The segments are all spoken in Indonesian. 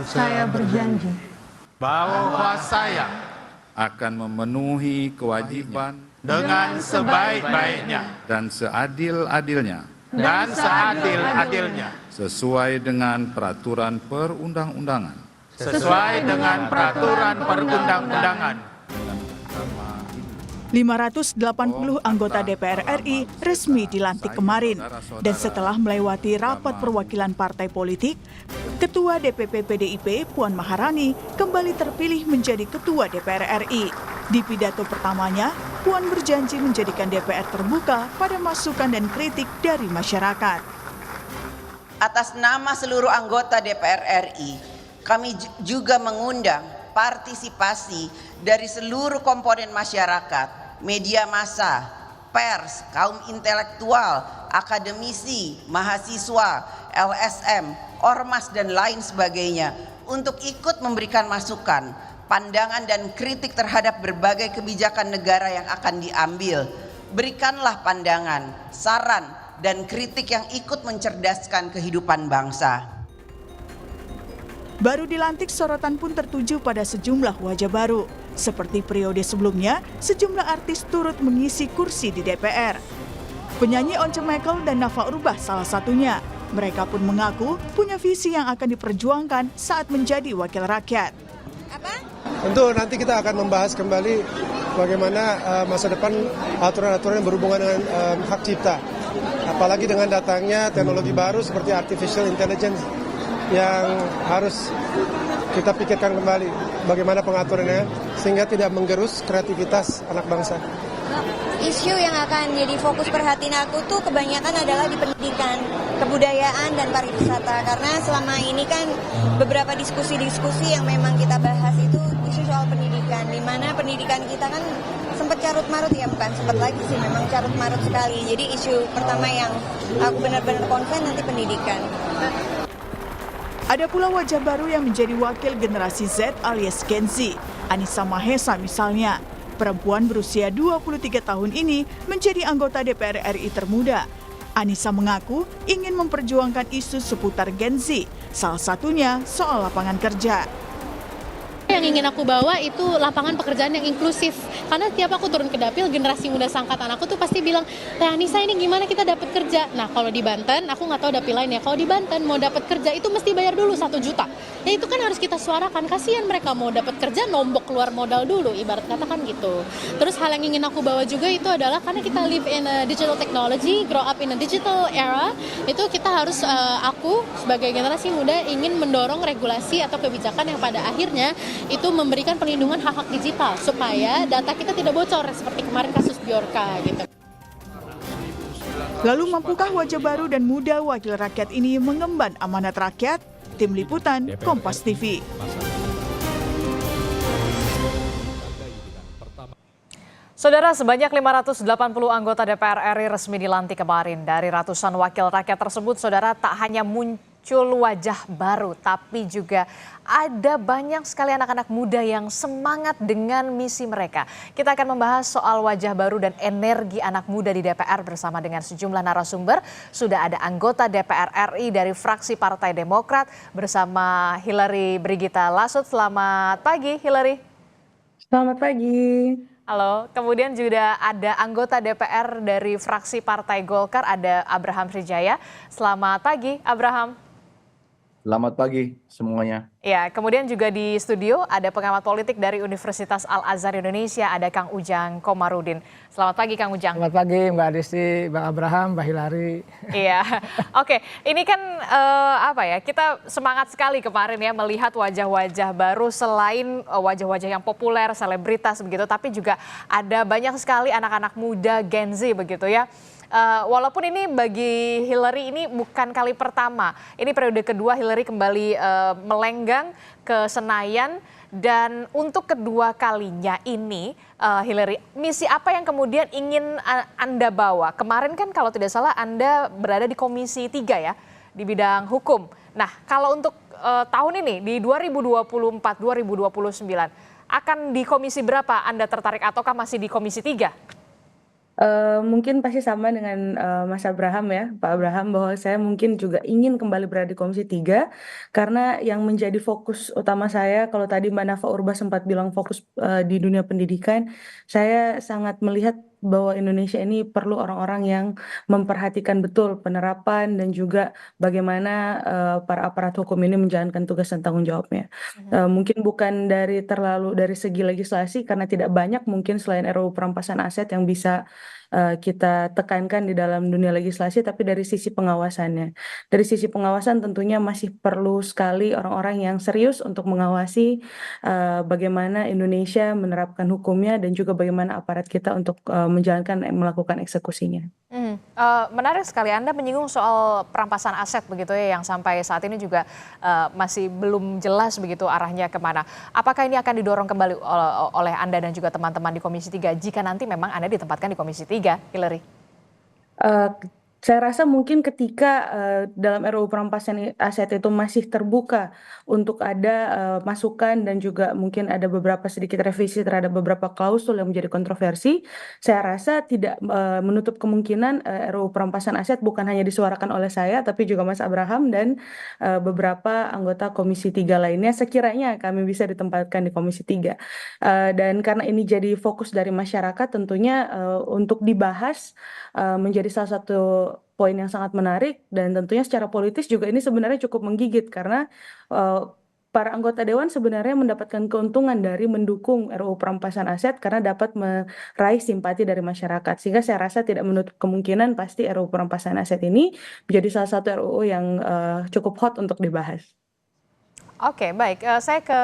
Saya berjanji bahwa saya akan memenuhi kewajiban dengan sebaik-baiknya dan seadil-adilnya dan seadil-adilnya sesuai dengan peraturan perundang-undangan. sesuai dengan peraturan perundang-undangan. 580 anggota DPR RI resmi dilantik kemarin. Dan setelah melewati rapat perwakilan partai politik, Ketua DPP PDIP Puan Maharani kembali terpilih menjadi Ketua DPR RI. Di pidato pertamanya, Puan berjanji menjadikan DPR terbuka pada masukan dan kritik dari masyarakat. Atas nama seluruh anggota DPR RI, kami juga mengundang partisipasi dari seluruh komponen masyarakat, media massa, pers, kaum intelektual, akademisi, mahasiswa, LSM, ormas dan lain sebagainya untuk ikut memberikan masukan, pandangan dan kritik terhadap berbagai kebijakan negara yang akan diambil. Berikanlah pandangan, saran, dan kritik yang ikut mencerdaskan kehidupan bangsa. Baru dilantik, sorotan pun tertuju pada sejumlah wajah baru. Seperti periode sebelumnya, sejumlah artis turut mengisi kursi di DPR. Penyanyi Once Michael dan Nafa Urbach salah satunya. Mereka pun mengaku punya visi yang akan diperjuangkan saat menjadi wakil rakyat. Tentu nanti kita akan membahas kembali bagaimana masa depan aturan-aturan yang berhubungan dengan hak cipta. Apalagi dengan datangnya teknologi baru seperti artificial intelligence yang harus kita pikirkan kembali bagaimana pengaturannya sehingga tidak menggerus kreativitas anak bangsa. Isu yang akan jadi fokus perhatian aku tuh kebanyakan adalah di pendidikan, kebudayaan, dan pariwisata. Karena selama ini kan beberapa diskusi-diskusi yang memang kita bahas itu isu soal pendidikan, di mana pendidikan kita kan sempat carut-marut, ya bukan sempat lagi sih, memang carut-marut sekali. Jadi isu pertama yang aku benar-benar concern nanti pendidikan. Ada pula wajah baru yang menjadi wakil generasi Z alias Gen Z, Anissa Mahesa misalnya. Perempuan berusia 23 tahun ini menjadi anggota DPR RI termuda. Anissa mengaku ingin memperjuangkan isu seputar Gen Z, salah satunya soal lapangan kerja. Yang ingin aku bawa itu lapangan pekerjaan yang inklusif. Karena tiap aku turun ke dapil, generasi muda seangkatan aku tuh pasti bilang, Teh Anissa ini gimana kita dapat kerja? Nah kalau di Banten, aku nggak tahu dapil lain ya, kalau di Banten mau dapat kerja itu mesti bayar dulu 1 juta. Ya itu kan harus kita suarakan, kasihan mereka mau dapat kerja nombok keluar modal dulu, ibarat kata kan gitu. Terus hal yang ingin aku bawa juga itu adalah karena kita live in a digital technology, grow up in a digital era, itu kita harus, aku sebagai generasi muda ingin mendorong regulasi atau kebijakan yang pada akhirnya itu memberikan perlindungan hak-hak digital supaya data kita tidak bocor seperti kemarin kasus Bjorka gitu. Lalu mampukah wajah baru dan muda wakil rakyat ini mengemban amanat rakyat? Tim Liputan, Kompas TV. Saudara, sebanyak 580 anggota DPR RI resmi dilantik kemarin. Dari ratusan wakil rakyat tersebut, saudara, tak hanya muncul wajah baru, tapi juga ada banyak sekali anak-anak muda yang semangat dengan misi mereka. Kita akan membahas soal wajah baru dan energi anak muda di DPR bersama dengan sejumlah narasumber. Sudah ada anggota DPR RI dari fraksi Partai Demokrat bersama Hillary Brigita Lasut. Selamat pagi, Hillary. Selamat pagi. Halo, kemudian juga ada anggota DPR dari fraksi Partai Golkar, ada Abraham Srijaya. Selamat pagi, Abraham. Selamat pagi semuanya. Ya, kemudian juga di studio ada pengamat politik dari Universitas Al-Azhar Indonesia, ada Kang Ujang Komarudin. Selamat pagi, Kang Ujang. Selamat pagi, Mbak Desi, Bang Abraham, Mbak Hillary. Iya, oke. Ini kan kita semangat sekali kemarin ya melihat wajah-wajah baru selain wajah-wajah yang populer, selebritas begitu, tapi juga ada banyak sekali anak-anak muda Gen Z begitu ya. Walaupun ini bagi Hillary ini bukan kali pertama, ini periode kedua Hillary kembali melenggang ke Senayan, dan untuk kedua kalinya ini Hillary, misi apa yang kemudian ingin Anda bawa? Kemarin kan kalau tidak salah Anda berada di Komisi 3 ya, di bidang hukum. Nah kalau untuk tahun ini di 2024-2029 akan di komisi berapa Anda tertarik ataukah masih di Komisi 3? Mungkin pasti sama dengan Mas Abraham ya, Pak Abraham, bahwa saya mungkin juga ingin kembali berada di Komisi 3 karena yang menjadi fokus utama saya, kalau tadi Mbak Nafa Urba sempat bilang fokus di dunia pendidikan, saya sangat melihat bahwa Indonesia ini perlu orang-orang yang memperhatikan betul penerapan dan juga bagaimana para aparat hukum ini menjalankan tugas dan tanggung jawabnya. Mungkin bukan dari segi legislasi karena tidak banyak mungkin selain RUU perampasan aset yang bisa kita tekankan di dalam dunia legislasi, tapi dari sisi pengawasannya. Dari sisi pengawasan tentunya masih perlu sekali orang-orang yang serius untuk mengawasi bagaimana Indonesia menerapkan hukumnya dan juga bagaimana aparat kita untuk melakukan eksekusinya. Menarik sekali Anda menyinggung soal perampasan aset begitu ya, yang sampai saat ini juga masih belum jelas begitu arahnya kemana. Apakah ini akan didorong kembali oleh Anda dan juga teman-teman di Komisi 3 jika nanti memang Anda ditempatkan di Komisi 3, Hillary? Saya rasa mungkin ketika dalam RUU perampasan aset itu masih terbuka untuk ada masukan dan juga mungkin ada beberapa sedikit revisi terhadap beberapa klausul yang menjadi kontroversi, saya rasa tidak menutup kemungkinan RUU perampasan aset bukan hanya disuarakan oleh saya, tapi juga Mas Abraham dan beberapa anggota Komisi 3 lainnya sekiranya kami bisa ditempatkan di Komisi 3. Dan karena ini jadi fokus dari masyarakat, tentunya untuk dibahas menjadi salah satu poin yang sangat menarik dan tentunya secara politis juga ini sebenarnya cukup menggigit karena para anggota dewan sebenarnya mendapatkan keuntungan dari mendukung RUU perampasan aset karena dapat meraih simpati dari masyarakat. Sehingga saya rasa tidak menutup kemungkinan pasti RUU perampasan aset ini menjadi salah satu RUU yang cukup hot untuk dibahas. Oke, baik. Saya ke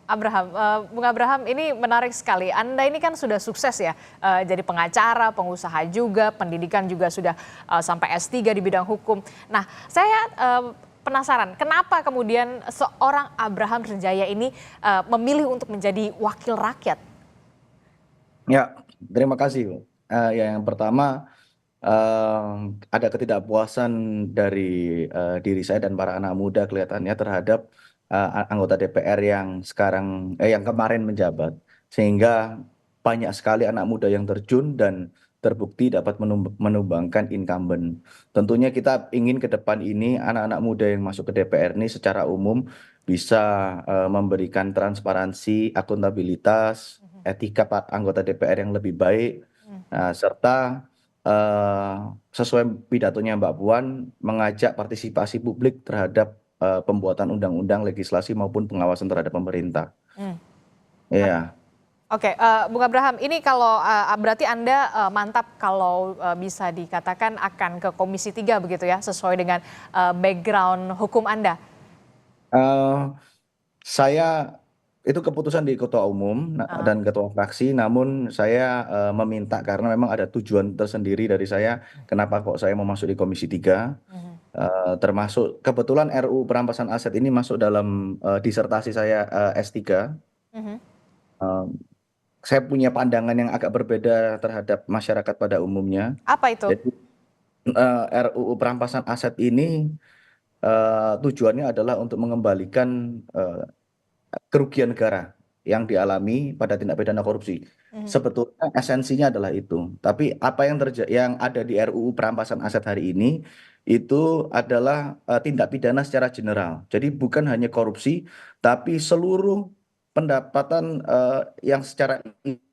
Abraham. Bung Abraham, ini menarik sekali. Anda ini kan sudah sukses ya, jadi pengacara, pengusaha juga, pendidikan juga sudah sampai S3 di bidang hukum. Nah, saya penasaran, kenapa kemudian seorang Abraham Sunjaya ini memilih untuk menjadi wakil rakyat? Ya, terima kasih. Yang pertama, ada ketidakpuasan dari diri saya dan para anak muda kelihatannya terhadap anggota DPR yang kemarin menjabat, sehingga banyak sekali anak muda yang terjun dan terbukti dapat menumbangkan incumbent. Tentunya kita ingin ke depan ini anak-anak muda yang masuk ke DPR ini secara umum bisa memberikan transparansi, akuntabilitas, etika anggota DPR yang lebih baik, serta sesuai pidatonya Mbak Puan mengajak partisipasi publik terhadap pembuatan undang-undang, legislasi maupun pengawasan terhadap pemerintah. Ya. Oke, Bung Abraham, ini kalau berarti Anda mantap kalau bisa dikatakan akan ke Komisi 3 begitu ya, sesuai dengan background hukum Anda? Saya itu keputusan di ketua umum dan ketua fraksi, namun saya meminta karena memang ada tujuan tersendiri dari saya kenapa kok saya mau masuk di Komisi 3. Termasuk kebetulan RUU perampasan aset ini masuk dalam disertasi saya S3. Saya punya pandangan yang agak berbeda terhadap masyarakat pada umumnya. Apa itu? Jadi RUU perampasan aset ini tujuannya adalah untuk mengembalikan kerugian negara yang dialami pada tindak pidana korupsi. Sebetulnya esensinya adalah itu. Tapi apa yang ada di RUU perampasan aset hari ini itu adalah tindak pidana secara general. Jadi bukan hanya korupsi, tapi seluruh pendapatan yang secara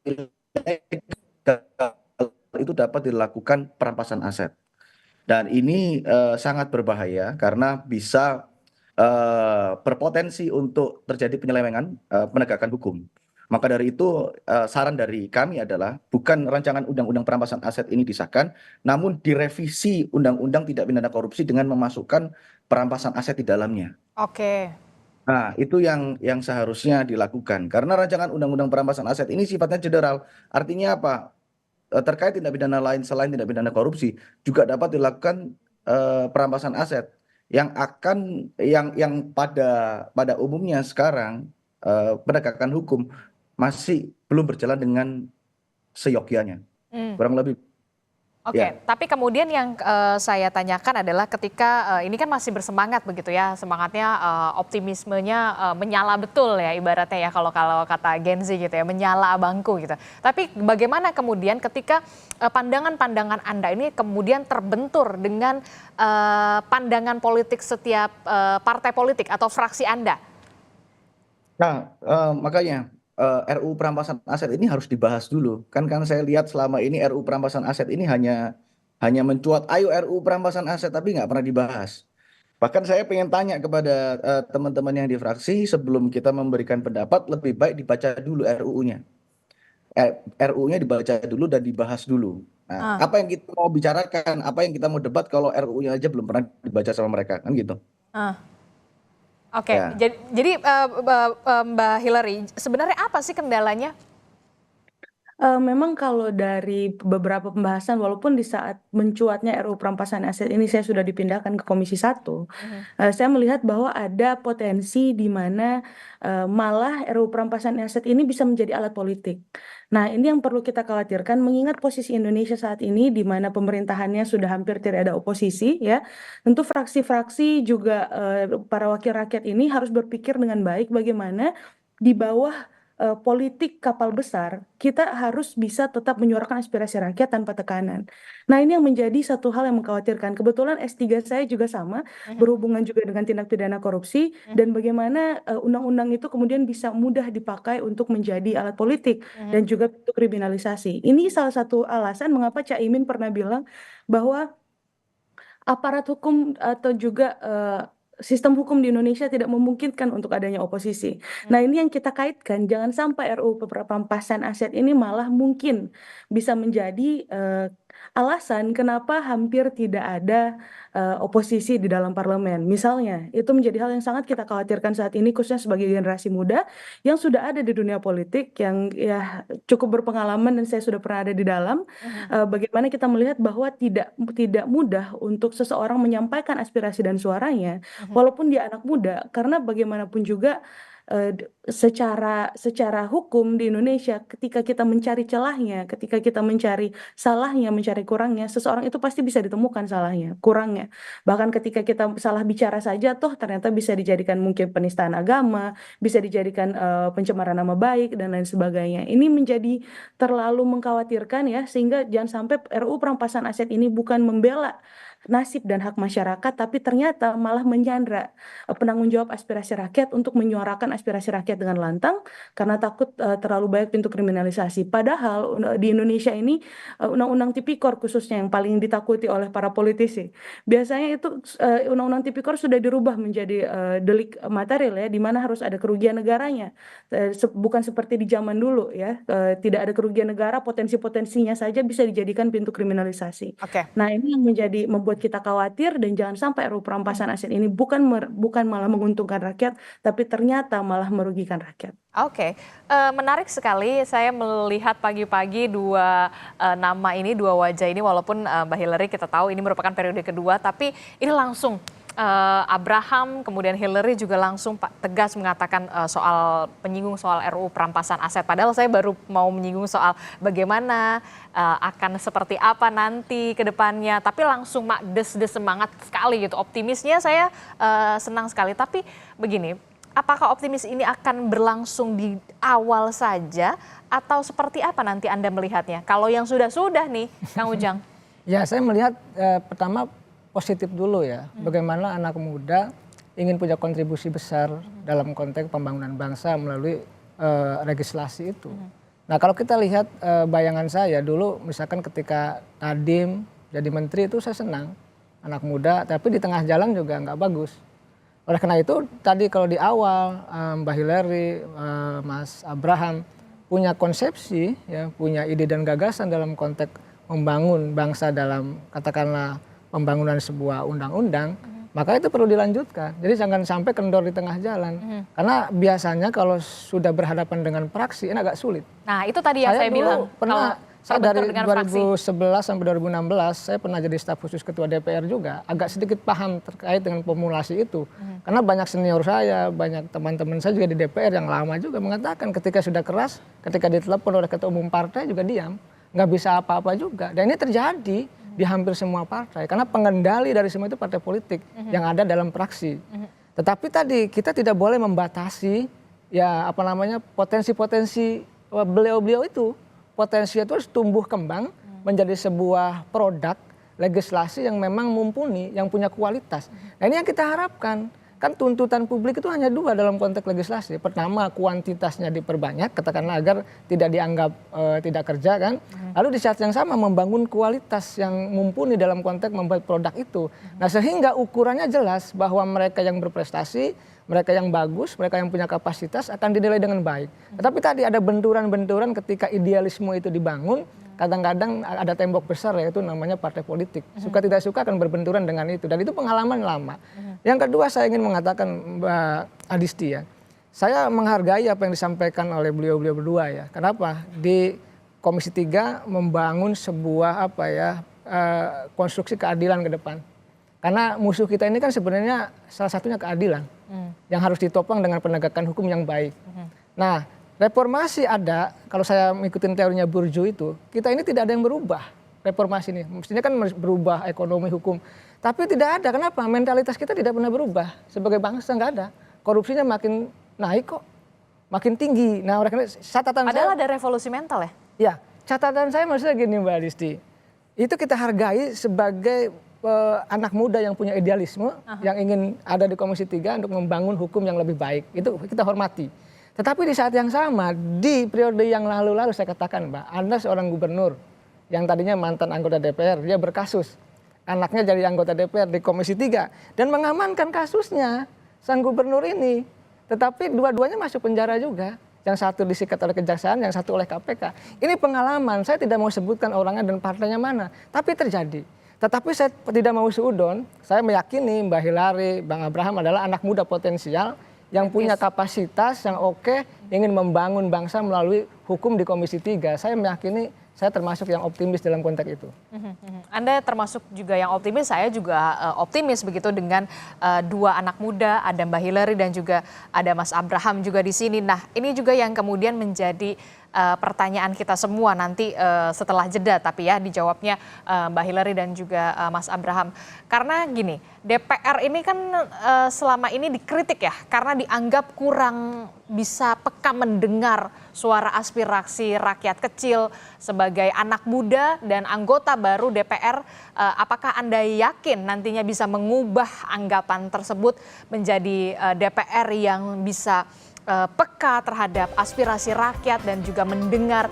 ilegal itu dapat dilakukan perampasan aset. Dan ini sangat berbahaya karena bisa berpotensi untuk terjadi penyelewengan penegakan hukum. Maka dari itu saran dari kami adalah bukan rancangan undang-undang perampasan aset ini disahkan, namun direvisi undang-undang tindak pidana korupsi dengan memasukkan perampasan aset di dalamnya. Oke. Nah, itu yang seharusnya dilakukan. Karena rancangan undang-undang perampasan aset ini sifatnya general. Artinya apa? Terkait tindak pidana lain selain tindak pidana korupsi juga dapat dilakukan perampasan aset yang pada umumnya sekarang penegakan hukum masih belum berjalan dengan seyogyanya. Kurang lebih. Oke, Ya. tapi kemudian yang saya tanyakan adalah ketika ini kan masih bersemangat begitu ya, semangatnya optimismenya menyala betul ya ibaratnya ya kalau kalau kata Gen Z gitu ya, menyala abangku gitu. Tapi bagaimana kemudian ketika pandangan-pandangan Anda ini kemudian terbentur dengan pandangan politik setiap partai politik atau fraksi Anda? Nah, makanya RUU perampasan aset ini harus dibahas dulu. Kan saya lihat selama ini RUU perampasan aset ini hanya mencuat, ayo RUU perampasan aset, tapi nggak pernah dibahas. Bahkan saya pengen tanya kepada teman-teman yang di fraksi, sebelum kita memberikan pendapat, lebih baik dibaca dulu RUU-nya. RUU-nya dibaca dulu dan dibahas dulu. Nah, apa yang kita mau bicarakan, apa yang kita mau debat kalau RUU-nya aja belum pernah dibaca sama mereka, kan gitu. Oke, Ya. jadi Mbak Hillary, sebenarnya apa sih kendalanya? Memang kalau dari beberapa pembahasan, walaupun di saat mencuatnya RUU perampasan aset ini saya sudah dipindahkan ke Komisi 1, saya melihat bahwa ada potensi di mana malah RUU perampasan aset ini bisa menjadi alat politik. Nah, ini yang perlu kita khawatirkan mengingat posisi Indonesia saat ini di mana pemerintahannya sudah hampir tidak ada oposisi ya. Tentu fraksi-fraksi juga para wakil rakyat ini harus berpikir dengan baik bagaimana di bawah politik kapal besar, kita harus bisa tetap menyuarakan aspirasi rakyat tanpa tekanan. Nah, ini yang menjadi satu hal yang mengkhawatirkan. Kebetulan S3 saya juga sama, berhubungan juga dengan tindak pidana korupsi, dan bagaimana undang-undang itu kemudian bisa mudah dipakai untuk menjadi alat politik, dan juga untuk kriminalisasi. Ini salah satu alasan mengapa Cak Imin pernah bilang bahwa aparat hukum atau juga sistem hukum di Indonesia tidak memungkinkan untuk adanya oposisi. Nah, ini yang kita kaitkan, jangan sampai RUU perampasan aset ini malah mungkin bisa menjadi alasan kenapa hampir tidak ada oposisi di dalam parlemen. Misalnya, itu menjadi hal yang sangat kita khawatirkan saat ini, khususnya sebagai generasi muda yang sudah ada di dunia politik, yang ya cukup berpengalaman dan saya sudah pernah ada di dalam. Bagaimana kita melihat bahwa tidak mudah untuk seseorang menyampaikan aspirasi dan suaranya, walaupun dia anak muda, karena bagaimanapun juga secara hukum di Indonesia, ketika kita mencari celahnya, ketika kita mencari salahnya, mencari kurangnya, seseorang itu pasti bisa ditemukan salahnya, kurangnya. Bahkan ketika kita salah bicara saja, toh ternyata bisa dijadikan mungkin penistaan agama, bisa dijadikan pencemaran nama baik dan lain sebagainya. Ini menjadi terlalu mengkhawatirkan ya, sehingga jangan sampai RUU perampasan aset ini bukan membela nasib dan hak masyarakat, tapi ternyata malah menyandra penanggung jawab aspirasi rakyat untuk menyuarakan aspirasi rakyat dengan lantang karena takut terlalu banyak pintu kriminalisasi. Padahal di Indonesia ini undang-undang tipikor khususnya yang paling ditakuti oleh para politisi. Biasanya itu undang-undang tipikor sudah dirubah menjadi delik material ya, di mana harus ada kerugian negaranya. Bukan seperti di zaman dulu ya, tidak ada kerugian negara, potensi-potensinya saja bisa dijadikan pintu kriminalisasi. Nah, ini yang membuat kita khawatir, dan jangan sampai RUU perampasan aset ini bukan malah menguntungkan rakyat, tapi ternyata malah merugikan rakyat. Oke, menarik sekali saya melihat pagi-pagi dua nama ini, dua wajah ini, walaupun Mbak Hillary kita tahu ini merupakan periode kedua, tapi ini langsung Abraham, kemudian Hillary juga langsung tegas mengatakan menyinggung soal RUU perampasan aset. Padahal saya baru mau menyinggung soal bagaimana akan seperti apa nanti ke depannya. Tapi langsung des semangat sekali gitu. Optimisnya saya senang sekali. Tapi begini, apakah optimis ini akan berlangsung di awal saja atau seperti apa nanti Anda melihatnya? Kalau yang sudah nih, Kang Ujang. Ya, saya melihat pertama positif dulu ya, bagaimana anak muda ingin punya kontribusi besar dalam konteks pembangunan bangsa melalui legislasi itu. Nah, kalau kita lihat bayangan saya dulu, misalkan ketika Nadiem jadi menteri itu saya senang, anak muda, tapi di tengah jalan juga nggak bagus. Oleh karena itu tadi kalau di awal Mbak Hillary, Mas Abraham punya konsepsi, ya, punya ide dan gagasan dalam konteks membangun bangsa dalam katakanlah pembangunan sebuah undang-undang, maka itu perlu dilanjutkan. Jadi jangan sampai kendor di tengah jalan. Karena biasanya kalau sudah berhadapan dengan praksi ini agak sulit. Nah, itu tadi yang saya bilang. Saya dari 2011 sampai 2016 saya pernah jadi staf khusus ketua DPR juga, agak sedikit paham terkait dengan formulasi itu. Karena banyak senior saya, banyak teman-teman saya juga di DPR yang lama juga mengatakan ketika sudah keras, ketika ditelepon oleh ketua umum partai juga diam. nggak bisa apa-apa juga. Dan ini terjadi di hampir semua partai karena pengendali dari semua itu partai politik yang ada dalam praksi. Tetapi tadi kita tidak boleh membatasi ya apa namanya potensi-potensi beliau-beliau itu. Potensi itu harus tumbuh kembang menjadi sebuah produk legislasi yang memang mumpuni, yang punya kualitas. Nah ini yang kita harapkan. Kan tuntutan publik itu hanya dua dalam konteks legislasi. Pertama, kuantitasnya diperbanyak, katakanlah agar tidak dianggap tidak kerja kan. Lalu di saat yang sama membangun kualitas yang mumpuni dalam konteks membuat produk itu. Nah sehingga ukurannya jelas bahwa mereka yang berprestasi, mereka yang bagus, mereka yang punya kapasitas akan dinilai dengan baik. Tetapi tadi ada benturan-benturan ketika idealisme itu dibangun, kadang-kadang ada tembok besar yaitu namanya partai politik. Suka tidak suka akan berbenturan dengan itu dan itu pengalaman lama. Yang kedua saya ingin mengatakan Mbak Adisti ya, saya menghargai apa yang disampaikan oleh beliau-beliau berdua ya. Kenapa? Di Komisi 3 membangun sebuah apa ya konstruksi keadilan ke depan. Karena musuh kita ini kan sebenarnya salah satunya keadilan yang harus ditopang dengan penegakan hukum yang baik. Nah, reformasi ada, kalau saya mengikuti teorinya Bourdieu itu, kita ini tidak ada yang berubah reformasi ini. Mestinya kan berubah ekonomi, hukum. Tapi tidak ada, kenapa? Mentalitas kita tidak pernah berubah. Sebagai bangsa nggak ada. Korupsinya makin naik kok, makin tinggi. Nah, oleh catatan Padahal saya... ada revolusi mental ya? Ya, catatan saya maksudnya gini Mbak Adisti. Itu kita hargai sebagai anak muda yang punya idealisme, yang ingin ada di Komisi 3 untuk membangun hukum yang lebih baik. Itu kita hormati. Tetapi di saat yang sama, di periode yang lalu-lalu saya katakan Mbak, Anda seorang gubernur yang tadinya mantan anggota DPR, dia berkasus. Anaknya jadi anggota DPR di Komisi 3 dan mengamankan kasusnya sang gubernur ini. Tetapi dua-duanya masuk penjara juga. Yang satu disikat oleh kejaksaan, yang satu oleh KPK. Ini pengalaman, saya tidak mau sebutkan orangnya dan partainya mana. Tapi terjadi. Tetapi saya tidak mau seudon, saya meyakini Mbak Hillary, Bang Abraham adalah anak muda potensial yang punya kapasitas yang oke, ingin membangun bangsa melalui hukum di Komisi 3. Saya meyakini saya termasuk yang optimis dalam konteks itu. Anda termasuk juga yang optimis, saya juga optimis begitu dengan dua anak muda, ada Mbak Hillary dan juga ada Mas Abraham juga di sini. Nah, ini juga yang kemudian menjadi pertanyaan kita semua nanti setelah jeda, tapi ya dijawabnya Mbak Hillary dan juga Mas Abraham. Karena gini, DPR ini kan selama ini dikritik ya, karena dianggap kurang bisa peka mendengar suara aspirasi rakyat kecil. Sebagai anak muda dan anggota baru DPR, apakah Anda yakin nantinya bisa mengubah anggapan tersebut menjadi DPR yang bisa peka terhadap aspirasi rakyat dan juga mendengar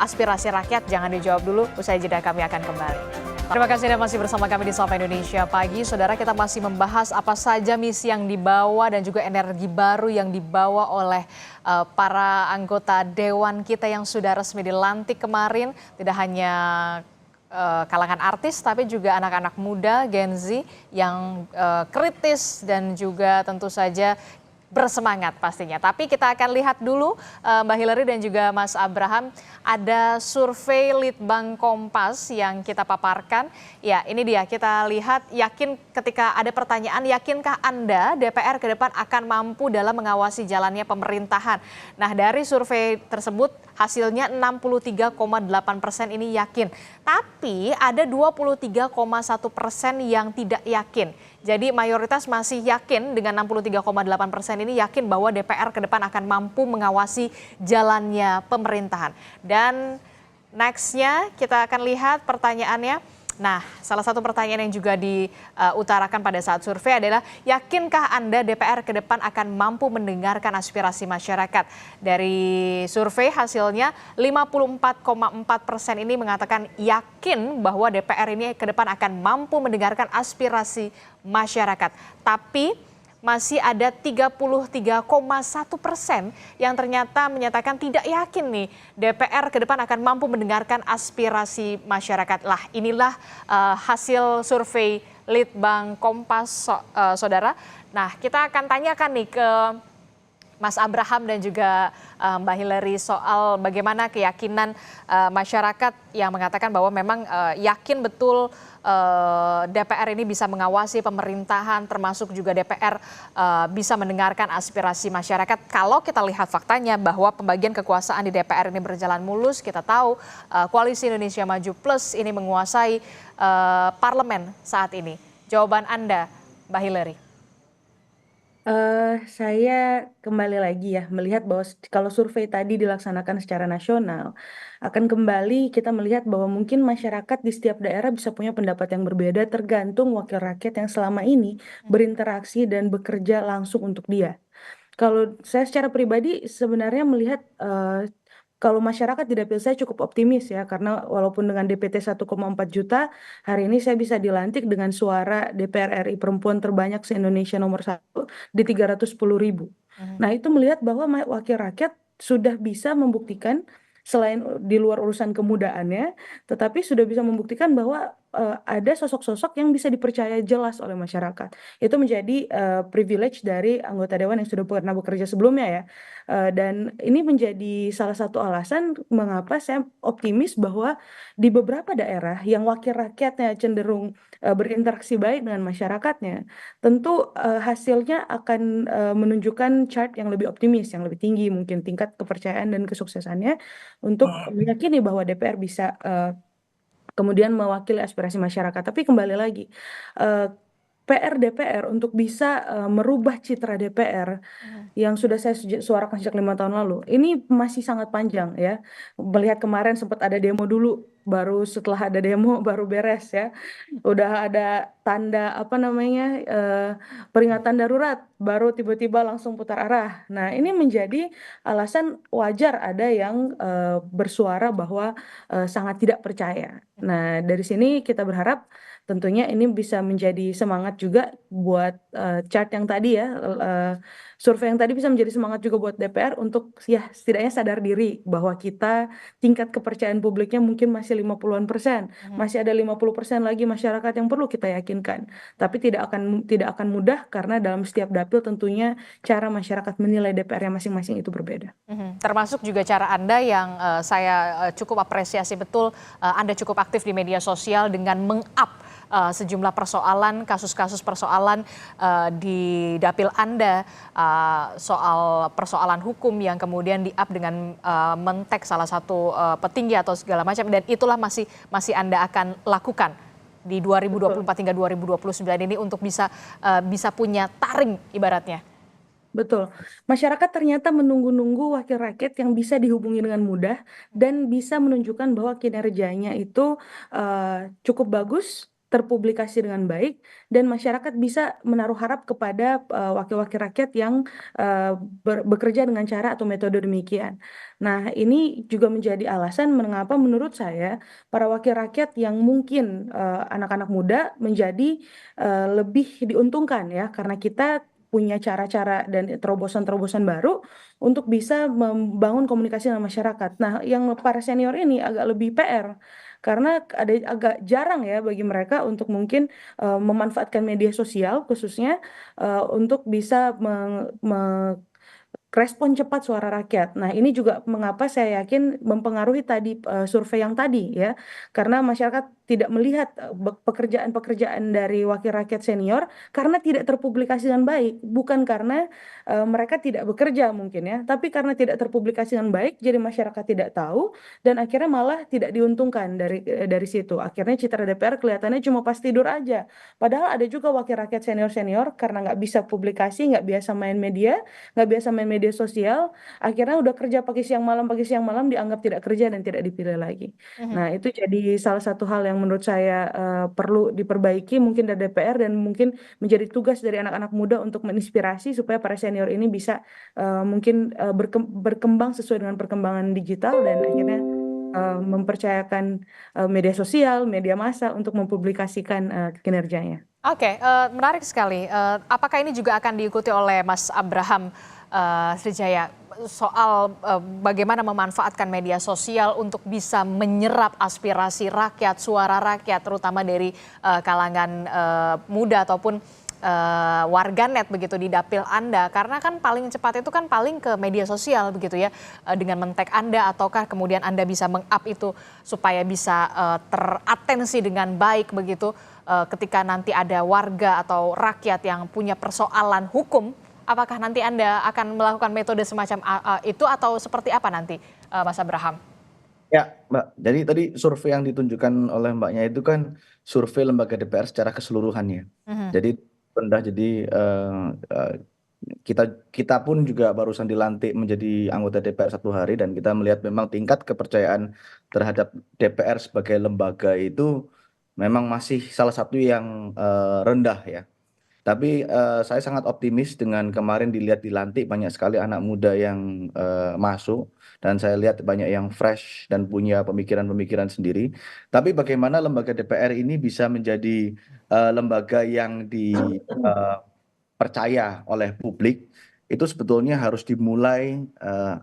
aspirasi rakyat? Jangan dijawab dulu, usai jeda kami akan kembali. Terima kasih Anda masih bersama kami di Sapa Indonesia Pagi. Saudara, kita masih membahas apa saja misi yang dibawa dan juga energi baru yang dibawa oleh para anggota Dewan kita yang sudah resmi dilantik kemarin. Tidak hanya kalangan artis tapi juga anak-anak muda Gen Z yang kritis dan juga tentu saja bersemangat pastinya. Tapi kita akan lihat dulu Mbak Hillary dan juga Mas Abraham, ada survei Litbang Kompas yang kita paparkan. Ya, ini dia, kita lihat, yakin ketika ada pertanyaan, yakinkah Anda DPR ke depan akan mampu dalam mengawasi jalannya pemerintahan? Nah, dari survei tersebut hasilnya 63,8% ini yakin. Tapi ada 23,1% yang tidak yakin. Jadi mayoritas masih yakin dengan 63,8% ini yakin bahwa DPR ke depan akan mampu mengawasi jalannya pemerintahan. Dan nextnya kita akan lihat pertanyaannya. Nah, salah satu pertanyaan yang juga diutarakan pada saat survei adalah, yakinkah Anda DPR ke depan akan mampu mendengarkan aspirasi masyarakat? Dari survei hasilnya 54,4% ini mengatakan yakin bahwa DPR ini ke depan akan mampu mendengarkan aspirasi masyarakat. Tapi masih ada 33,1% yang ternyata menyatakan tidak yakin nih DPR ke depan akan mampu mendengarkan aspirasi masyarakat. Lah, inilah hasil survei Litbang Kompas, saudara. Nah, kita akan tanyakan nih ke Mas Abraham dan juga Mbak Hillary soal bagaimana keyakinan masyarakat yang mengatakan bahwa memang yakin betul DPR ini bisa mengawasi pemerintahan, termasuk juga DPR bisa mendengarkan aspirasi masyarakat. Kalau kita lihat faktanya bahwa pembagian kekuasaan di DPR ini berjalan mulus, kita tahu Koalisi Indonesia Maju Plus ini menguasai parlemen saat ini. Jawaban Anda, Mbak Hillary? Saya kembali lagi ya melihat bahwa kalau survei tadi dilaksanakan secara nasional, akan kembali kita melihat bahwa mungkin masyarakat di setiap daerah bisa punya pendapat yang berbeda tergantung wakil rakyat yang selama ini berinteraksi dan bekerja langsung untuk dia. Kalau saya secara pribadi sebenarnya melihat kalau masyarakat di dapil saya cukup optimis ya, karena walaupun dengan DPT 1,4 juta, hari ini saya bisa dilantik dengan suara DPR RI perempuan terbanyak se-Indonesia nomor 1 di 310.000. Nah itu melihat bahwa wakil rakyat sudah bisa membuktikan selain di luar urusan kemudaannya, tetapi sudah bisa membuktikan bahwa ada sosok-sosok yang bisa dipercaya jelas oleh masyarakat. Itu menjadi privilege dari anggota dewan yang sudah pernah bekerja sebelumnya ya. Dan ini menjadi salah satu alasan mengapa saya optimis bahwa di beberapa daerah yang wakil rakyatnya cenderung berinteraksi baik dengan masyarakatnya, tentu hasilnya akan menunjukkan chart yang lebih optimis, yang lebih tinggi mungkin tingkat kepercayaan dan kesuksesannya untuk meyakini bahwa DPR bisa kemudian mewakili aspirasi masyarakat. Tapi kembali lagi, PR DPR untuk bisa merubah citra DPR yang sudah saya suarakan sejak 5 tahun lalu, ini masih sangat panjang ya. Melihat kemarin sempat ada demo dulu, baru setelah ada demo baru beres ya. Udah ada tanda apa namanya peringatan darurat, baru tiba-tiba langsung putar arah. Nah ini menjadi alasan wajar ada yang bersuara bahwa sangat tidak percaya. Nah dari sini kita berharap tentunya ini bisa menjadi semangat juga buat chart yang tadi ya, survei yang tadi bisa menjadi semangat juga buat DPR untuk ya setidaknya sadar diri bahwa kita tingkat kepercayaan publiknya mungkin masih 50-an%, masih ada 50% lagi masyarakat yang perlu kita yakinkan. Tapi tidak akan mudah karena dalam setiap dapil tentunya cara masyarakat menilai DPR yang masing-masing itu berbeda. Termasuk juga cara Anda yang saya cukup apresiasi betul, Anda cukup aktif di media sosial dengan meng-up sejumlah persoalan, kasus-kasus persoalan di dapil Anda, soal persoalan hukum yang kemudian di-up dengan men-tag salah satu petinggi atau segala macam, dan itulah masih Anda akan lakukan di 2024 hingga 2029 ini untuk bisa punya taring ibaratnya. Betul. Masyarakat ternyata menunggu-nunggu wakil rakyat yang bisa dihubungi dengan mudah dan bisa menunjukkan bahwa kinerjanya itu cukup bagus, terpublikasi dengan baik, dan masyarakat bisa menaruh harap kepada wakil-wakil rakyat yang bekerja dengan cara atau metode demikian. Nah, ini juga menjadi alasan mengapa menurut saya para wakil rakyat yang mungkin anak-anak muda menjadi lebih diuntungkan ya, karena kita punya cara-cara dan terobosan-terobosan baru untuk bisa membangun komunikasi dengan masyarakat. Nah, yang para senior ini agak lebih PR karena agak jarang ya bagi mereka untuk mungkin memanfaatkan media sosial khususnya untuk bisa respon cepat suara rakyat. Nah, ini juga mengapa saya yakin mempengaruhi tadi survei yang tadi ya. Karena masyarakat tidak melihat pekerjaan-pekerjaan dari wakil rakyat senior karena tidak terpublikasi dengan baik, bukan karena mereka tidak bekerja mungkin ya, tapi karena tidak terpublikasi dengan baik jadi masyarakat tidak tahu dan akhirnya malah tidak diuntungkan dari situ. Akhirnya citra DPR kelihatannya cuma pas tidur aja. Padahal ada juga wakil rakyat senior-senior karena nggak bisa publikasi, nggak biasa main media, nggak biasa main media sosial, akhirnya udah kerja pagi siang malam dianggap tidak kerja dan tidak dipilih lagi. Nah, itu jadi salah satu hal yang menurut saya perlu diperbaiki mungkin dari DPR dan mungkin menjadi tugas dari anak-anak muda untuk menginspirasi supaya para senior ini bisa mungkin berkembang sesuai dengan perkembangan digital dan akhirnya mempercayakan media sosial, media massa untuk mempublikasikan kinerjanya. Oke, menarik sekali. Apakah ini juga akan diikuti oleh Mas Abraham Srijaya soal bagaimana memanfaatkan media sosial untuk bisa menyerap aspirasi rakyat, suara rakyat, terutama dari kalangan muda ataupun warganet begitu di dapil Anda? Karena kan paling cepat itu kan paling ke media sosial begitu ya, dengan men-tag Anda ataukah kemudian Anda bisa meng-up itu supaya bisa teratensi dengan baik begitu ketika nanti ada warga atau rakyat yang punya persoalan hukum, apakah nanti Anda akan melakukan metode semacam itu atau seperti apa nanti, Mas Abraham? Ya, Mbak. Jadi tadi survei yang ditunjukkan oleh Mbaknya itu kan survei lembaga DPR secara keseluruhannya. Jadi rendah, jadi kita pun juga barusan dilantik menjadi anggota DPR 1 hari dan kita melihat memang tingkat kepercayaan terhadap DPR sebagai lembaga itu memang masih salah satu yang rendah ya. Tapi saya sangat optimis dengan kemarin dilantik banyak sekali anak muda yang masuk dan saya lihat banyak yang fresh dan punya pemikiran-pemikiran sendiri. Tapi bagaimana lembaga DPR ini bisa menjadi lembaga yang dipercaya oleh publik itu sebetulnya harus dimulai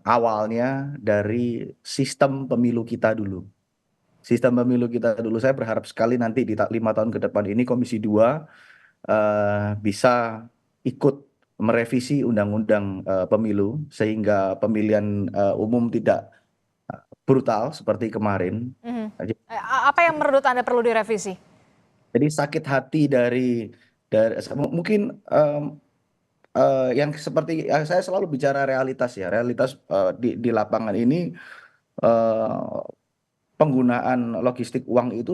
awalnya dari sistem pemilu kita dulu. Sistem pemilu kita dulu, saya berharap sekali nanti di 5 tahun ke depan ini Komisi 2 bisa ikut merevisi undang-undang pemilu sehingga pemilihan umum tidak brutal seperti kemarin. Apa yang menurut Anda perlu direvisi? Jadi sakit hati dari mungkin yang seperti saya selalu bicara realitas ya, realitas di lapangan ini penggunaan logistik uang itu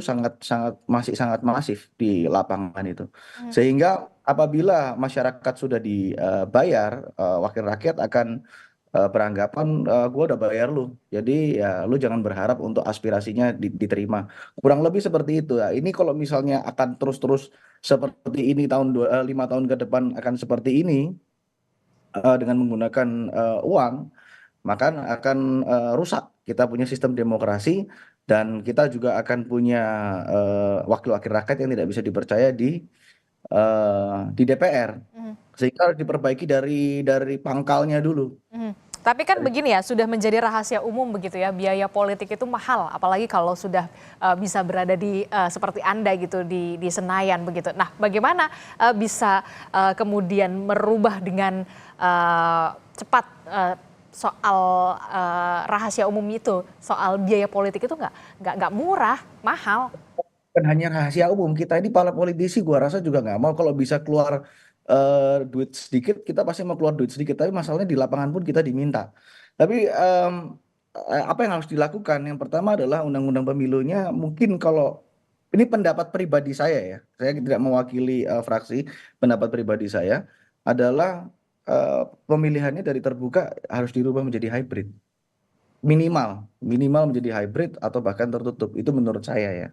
masih sangat masif di lapangan itu. Sehingga apabila masyarakat sudah dibayar, wakil rakyat akan beranggapan gue udah bayar lu. Jadi ya lu jangan berharap untuk aspirasinya diterima. Kurang lebih seperti itu ya. Ini kalau misalnya akan terus-terus seperti ini 5 tahun ke depan akan seperti ini dengan menggunakan uang, maka akan rusak kita punya sistem demokrasi dan kita juga akan punya wakil-wakil rakyat yang tidak bisa dipercaya di DPR. Sehingga harus diperbaiki dari pangkalnya dulu. Tapi kan begini ya, sudah menjadi rahasia umum begitu ya, biaya politik itu mahal, apalagi kalau sudah bisa berada di seperti Anda gitu di Senayan begitu. Nah, bagaimana bisa kemudian merubah dengan cepat soal rahasia umum itu, soal biaya politik itu nggak murah, mahal. Bukan hanya rahasia umum, kita ini para politisi gua rasa juga nggak mau kalau bisa keluar duit sedikit, kita pasti mau keluar duit sedikit. Tapi masalahnya di lapangan pun kita diminta. Tapi apa yang harus dilakukan? Yang pertama adalah undang-undang pemilunya mungkin kalau ini pendapat pribadi saya ya, saya tidak mewakili fraksi, pendapat pribadi saya adalah pemilihannya dari terbuka harus dirubah menjadi hybrid. Minimal menjadi hybrid atau bahkan tertutup. Itu menurut saya ya.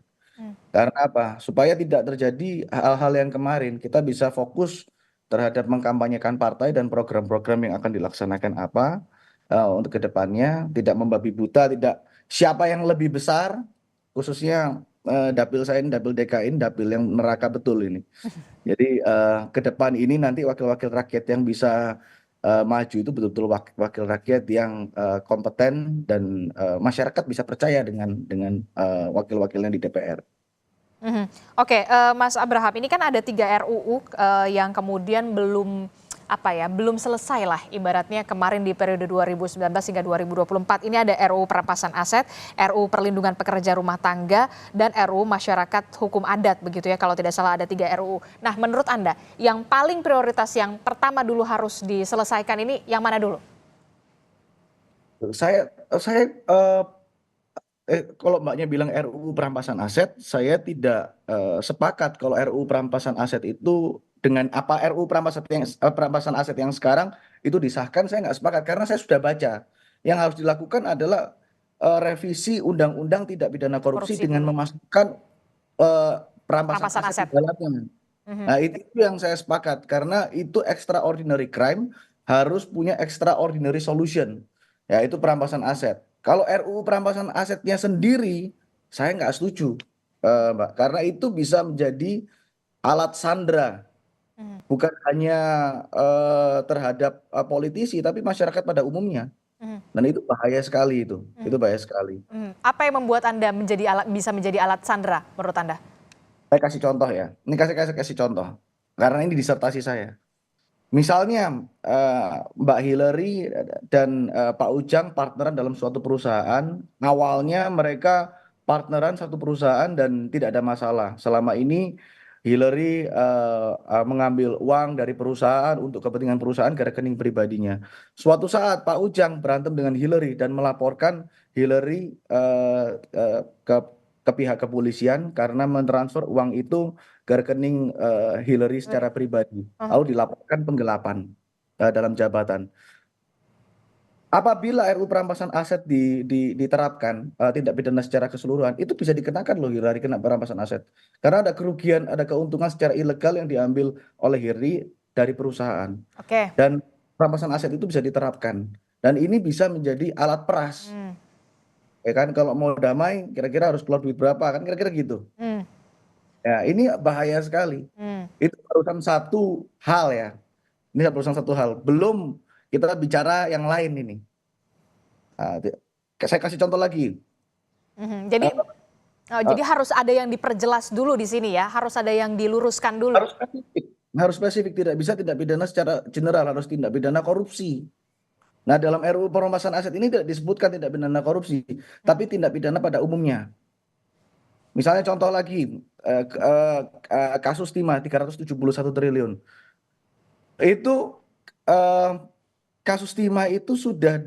Karena apa? Supaya tidak terjadi hal-hal yang kemarin, kita bisa fokus terhadap mengkampanyekan partai dan program-program yang akan dilaksanakan apa untuk kedepannya, tidak membabi buta, tidak siapa yang lebih besar, khususnya dapil saya ini, dapil DKI ini, dapil yang neraka betul ini. Jadi ke depan ini nanti wakil-wakil rakyat yang bisa maju itu betul-betul wakil rakyat yang kompeten dan masyarakat bisa percaya dengan wakil-wakilnya di DPR. Oke, Mas Abraham, ini kan ada 3 RUU yang kemudian belum selesai lah ibaratnya kemarin di periode 2019 hingga 2024. Ini ada RUU perampasan aset, RUU perlindungan pekerja rumah tangga, dan RUU masyarakat hukum adat begitu ya, kalau tidak salah ada 3 RUU. Nah, menurut Anda yang paling prioritas yang pertama dulu harus diselesaikan ini yang mana dulu? Saya kalau Mbaknya bilang RUU perampasan aset, saya tidak sepakat kalau RUU perampasan aset itu dengan apa RUU perampasan aset yang sekarang itu disahkan, saya nggak sepakat karena saya sudah baca. Yang harus dilakukan adalah revisi undang-undang tidak pidana korupsi dengan memasukkan perampasan aset di dalamnya. Nah, itu yang saya sepakat karena itu extraordinary crime harus punya extraordinary solution, yaitu perampasan aset. Kalau RUU perampasan asetnya sendiri, saya nggak setuju, Mbak, karena itu bisa menjadi alat sandera, bukan hanya terhadap politisi, tapi masyarakat pada umumnya. Dan itu bahaya sekali itu bahaya sekali. Apa yang membuat Anda bisa menjadi alat sandera menurut Anda? Saya kasih contoh ya, ini kasih contoh. karena ini disertasi saya. Misalnya Mbak Hillary dan Pak Ujang partneran dalam suatu perusahaan, awalnya mereka partneran satu perusahaan dan tidak ada masalah. Selama ini Hillary mengambil uang dari perusahaan untuk kepentingan perusahaan ke rekening pribadinya. Suatu saat Pak Ujang berantem dengan Hillary dan melaporkan Hillary ke pihak kepolisian karena mentransfer uang itu ke rekening Hillary secara pribadi, lalu dilaporkan penggelapan dalam jabatan. Apabila RUU perampasan aset diterapkan tindak pidana secara keseluruhan, itu bisa dikenakan loh Hillary kena perampasan aset. Karena ada kerugian, ada keuntungan secara ilegal yang diambil oleh Hillary dari perusahaan. Oke. Dan perampasan aset itu bisa diterapkan. Dan ini bisa menjadi alat peras. Ya kan, kalau mau damai kira-kira harus keluar duit berapa kan, kira-kira gitu. Ya, ini bahaya sekali. Itu urusan satu hal ya. Ini urusan satu hal. Belum kita bicara yang lain ini. Saya kasih contoh lagi. Jadi harus ada yang diperjelas dulu di sini ya, harus ada yang diluruskan dulu. Harus spesifik, tidak bisa tindak pidana secara general, harus tindak pidana korupsi. Nah, dalam RUU perampasan aset ini tidak disebutkan tindak pidana korupsi, tapi tindak pidana pada umumnya. Misalnya contoh lagi, kasus timah 371 triliun. Itu kasus timah itu sudah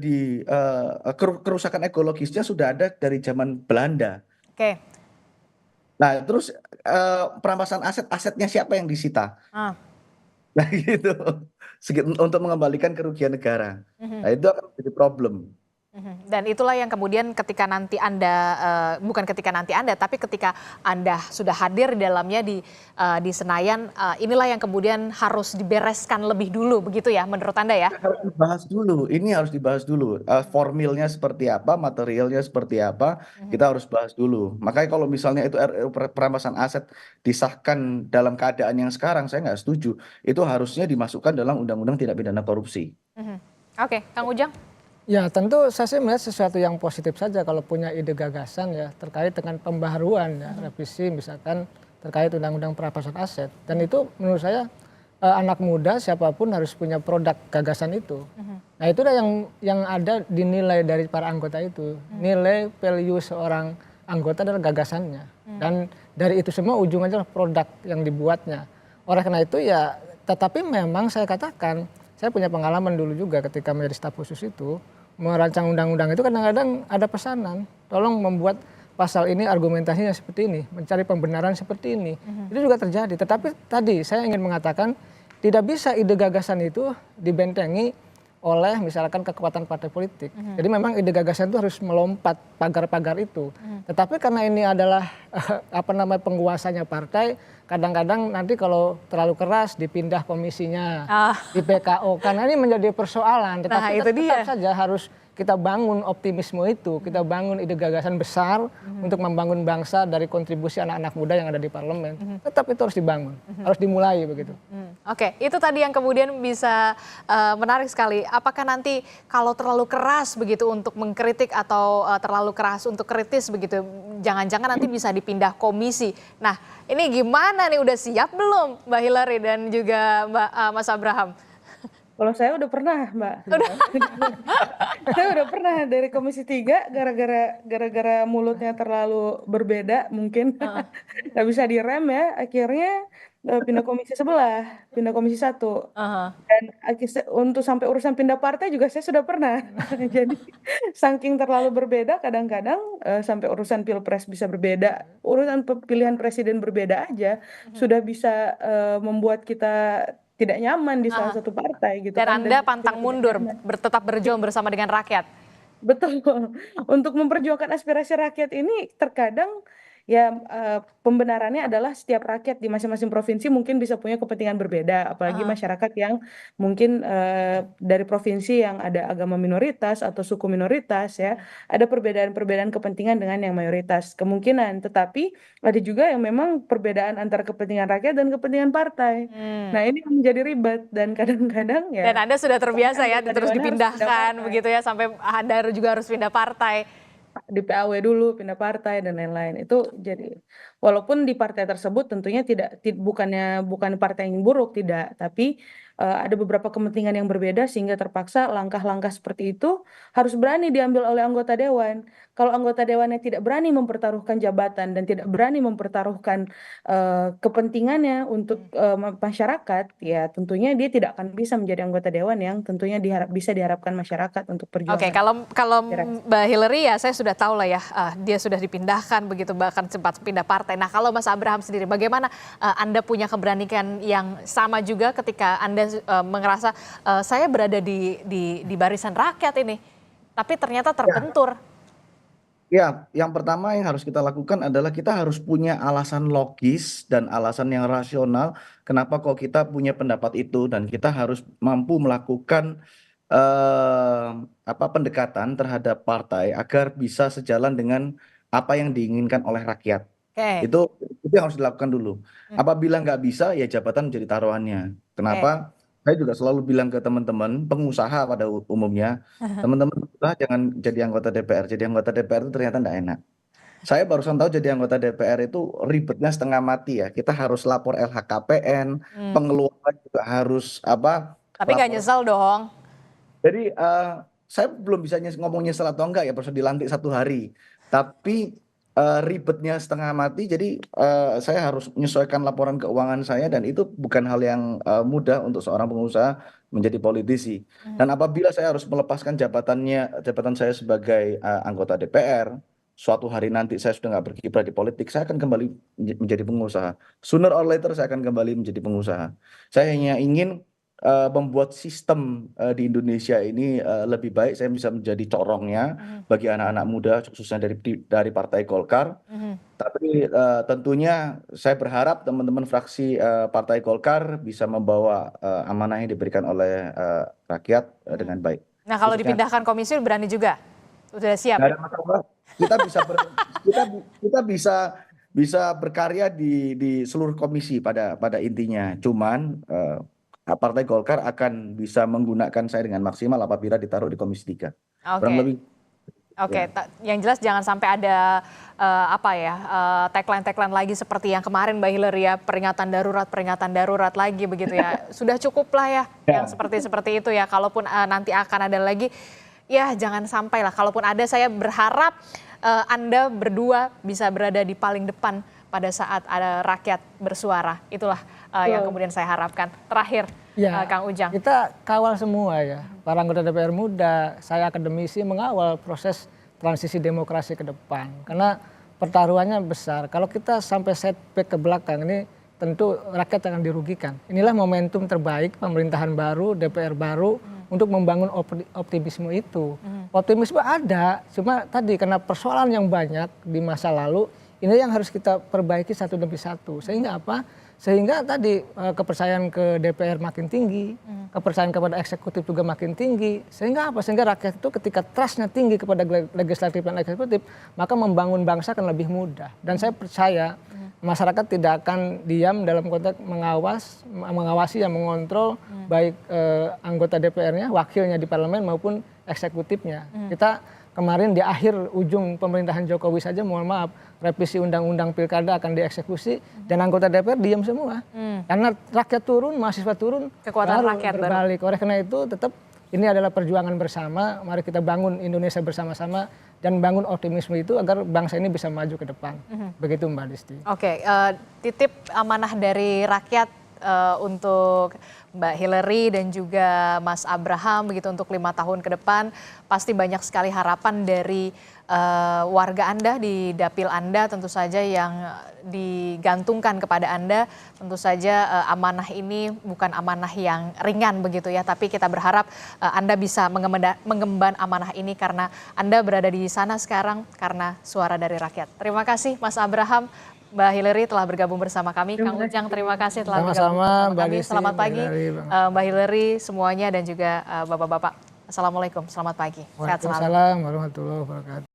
kerusakan ekologisnya sudah ada dari zaman Belanda. Oke. Nah, terus perampasan asetnya siapa yang disita? Nah, gitu. Untuk mengembalikan kerugian negara. Nah, itu akan menjadi problem. Dan itulah yang kemudian ketika nanti Anda, bukan ketika nanti Anda, tapi ketika Anda sudah hadir di dalamnya di Senayan, inilah yang kemudian harus dibereskan lebih dulu, begitu ya menurut Anda ya? Harus dibahas dulu, ini harus dibahas dulu. Formilnya seperti apa, materialnya seperti apa, kita harus bahas dulu. Makanya kalau misalnya itu RUU perampasan aset disahkan dalam keadaan yang sekarang, saya nggak setuju. Itu harusnya dimasukkan dalam undang-undang tindak pidana korupsi. Oke, Kang Ujang? Ya tentu saya sih melihat sesuatu yang positif saja kalau punya ide gagasan ya terkait dengan pembaharuan ya, revisi misalkan terkait undang-undang perampasan aset. Dan itu menurut saya anak muda siapapun harus punya produk gagasan itu. Nah itu yang ada dinilai dari para anggota itu. Nilai value seorang anggota adalah gagasannya. Dan dari itu semua ujungnya adalah produk yang dibuatnya. Oleh karena itu ya, tetapi memang saya katakan, saya punya pengalaman dulu juga ketika menjadi staf khusus itu, merancang undang-undang itu kadang-kadang ada pesanan, tolong membuat pasal ini argumentasinya seperti ini, mencari pembenaran seperti ini. Itu juga terjadi, tetapi tadi saya ingin mengatakan tidak bisa ide gagasan itu dibentengi oleh misalkan kekuatan partai politik. Jadi memang ide gagasan itu harus melompat pagar-pagar itu. Tetapi karena ini adalah penguasanya partai, kadang-kadang nanti kalau terlalu keras dipindah komisinya di PKO. Karena ini menjadi persoalan. Tetapi tetap saja harus kita bangun optimisme itu, kita bangun ide gagasan besar untuk membangun bangsa dari kontribusi anak-anak muda yang ada di parlemen. Tetap itu harus dibangun, harus dimulai begitu. Oke, itu tadi yang kemudian bisa menarik sekali. Apakah nanti kalau terlalu keras begitu untuk mengkritik atau terlalu keras untuk kritis begitu, jangan-jangan nanti bisa dipindah komisi. Nah, ini gimana nih, udah siap belum Mbak Hillary dan juga Mas Abraham? Kalau saya udah pernah, Mbak. Saya udah pernah dari Komisi 3 gara-gara mulutnya terlalu berbeda mungkin nggak bisa direm ya, akhirnya pindah komisi sebelah, pindah komisi 1. Dan untuk sampai urusan pindah partai juga saya sudah pernah. Jadi saking terlalu berbeda kadang-kadang sampai urusan pilpres bisa berbeda, urusan pilihan presiden berbeda aja sudah bisa membuat kita tidak nyaman di salah satu partai gitu. Dan Anda pantang mundur, tetap berjuang bersama dengan rakyat. Betul. Untuk memperjuangkan aspirasi rakyat ini terkadang ya pembenarannya adalah setiap rakyat di masing-masing provinsi mungkin bisa punya kepentingan berbeda, apalagi masyarakat yang mungkin dari provinsi yang ada agama minoritas atau suku minoritas ya, ada perbedaan-perbedaan kepentingan dengan yang mayoritas kemungkinan, tetapi ada juga yang memang perbedaan antara kepentingan rakyat dan kepentingan partai. Nah ini menjadi ribet dan kadang-kadang ya. Dan Anda sudah terbiasa ya terus dipindahkan begitu ya, sampai Anda juga harus pindah partai. di PAW dulu, pindah partai dan lain-lain. Itu jadi walaupun di partai tersebut tentunya bukan partai yang buruk, tidak, tapi ada beberapa kepentingan yang berbeda sehingga terpaksa langkah-langkah seperti itu harus berani diambil oleh anggota dewan. Kalau anggota dewannya tidak berani mempertaruhkan jabatan dan tidak berani mempertaruhkan kepentingannya untuk masyarakat, ya tentunya dia tidak akan bisa menjadi anggota dewan yang tentunya bisa diharapkan masyarakat untuk perjuangan. Oke, kalau Mbak Hillary ya saya sudah tahu lah ya, dia sudah dipindahkan begitu, bahkan sempat pindah partai. Nah kalau Mas Abraham sendiri, bagaimana Anda punya keberanian yang sama juga ketika Anda merasa saya berada di barisan rakyat ini, tapi ternyata terbentur? Ya, yang pertama yang harus kita lakukan adalah kita harus punya alasan logis dan alasan yang rasional kenapa kok kita punya pendapat itu, dan kita harus mampu melakukan pendekatan terhadap partai agar bisa sejalan dengan apa yang diinginkan oleh rakyat. Oke. Itu yang harus dilakukan dulu. Apabila nggak bisa, ya jabatan menjadi taruhannya. Kenapa? Saya juga selalu bilang ke teman-teman pengusaha pada umumnya, teman-teman pengusaha jangan jadi anggota DPR. Jadi anggota DPR itu ternyata nggak enak. Saya barusan tahu jadi anggota DPR itu ribetnya setengah mati ya. Kita harus lapor LHKPN, pengeluaran juga harus Tapi nggak nyesel dong. Jadi saya belum bisa ngomong nyesel atau enggak ya, baru dilantik 1 hari. Tapi ribetnya setengah mati, jadi saya harus menyesuaikan laporan keuangan saya, dan itu bukan hal yang mudah untuk seorang pengusaha menjadi politisi. Dan apabila saya harus melepaskan jabatan saya sebagai anggota DPR, suatu hari nanti saya sudah nggak berkiprah di politik, saya akan kembali menjadi pengusaha. Sooner or later saya akan kembali menjadi pengusaha. Saya hanya ingin membuat sistem di Indonesia ini lebih baik. Saya bisa menjadi corongnya bagi anak-anak muda, khususnya dari Partai Golkar. Tapi tentunya saya berharap teman-teman fraksi Partai Golkar bisa membawa amanah yang diberikan oleh rakyat dengan baik. Nah kalau dipindahkan komisi berani juga, sudah siap? Nggak ada masalah. Kita bisa berkarya di seluruh komisi pada intinya. Cuman Partai Golkar akan bisa menggunakan saya dengan maksimal apabila ditaruh di Komisi 3. Kurang lebih. Oke, yang jelas jangan sampai ada tagline-tagline lagi seperti yang kemarin Mbak Hillary ya, peringatan darurat lagi begitu ya. Sudah cukup lah ya yang seperti itu ya. Kalaupun nanti akan ada lagi, ya jangan sampai lah. Kalaupun ada, saya berharap Anda berdua bisa berada di paling depan pada saat ada rakyat bersuara. Itulah yang kemudian saya harapkan. Terakhir, Kang Ujang. Kita kawal semua ya, para anggota DPR muda, saya akademisi mengawal proses transisi demokrasi ke depan. Karena pertaruhannya besar. Kalau kita sampai setback ke belakang, ini tentu rakyat akan dirugikan. Inilah momentum terbaik pemerintahan baru, DPR baru, untuk membangun optimisme itu. Optimisme ada, cuma tadi karena persoalan yang banyak di masa lalu, ini yang harus kita perbaiki satu demi satu. Sehingga apa? Sehingga tadi kepercayaan ke DPR makin tinggi, kepercayaan kepada eksekutif juga makin tinggi. Sehingga apa? Sehingga rakyat itu ketika trustnya tinggi kepada legislatif dan eksekutif, maka membangun bangsa akan lebih mudah. Dan saya percaya masyarakat tidak akan diam dalam konteks mengawasi dan mengontrol baik anggota DPR-nya, wakilnya di parlemen maupun eksekutifnya. Kita kemarin di akhir ujung pemerintahan Jokowi saja, mohon maaf, revisi undang-undang pilkada akan dieksekusi dan anggota DPR diam semua. Karena rakyat turun, mahasiswa turun, kekuatan rakyat berbalik. Oleh karena itu tetap ini adalah perjuangan bersama, mari kita bangun Indonesia bersama-sama dan bangun optimisme itu agar bangsa ini bisa maju ke depan. Begitu Mbak Disti. Oke, titip amanah dari rakyat untuk Mbak Hillary dan juga Mas Abraham begitu untuk 5 tahun ke depan. Pasti banyak sekali harapan dari warga Anda di dapil Anda tentu saja yang digantungkan kepada Anda. Tentu saja amanah ini bukan amanah yang ringan begitu ya, tapi kita berharap Anda bisa mengemban amanah ini karena Anda berada di sana sekarang karena suara dari rakyat. Terima kasih Mas Abraham, Mbak Hillary telah bergabung bersama kami. Kang Ujang, terima kasih telah bergabung bersama kami. Selamat pagi Mbak Hillary semuanya dan juga bapak-bapak. Assalamualaikum, selamat pagi. Sehat selalu. Waalaikumsalam warahmatullahi wabarakatuh.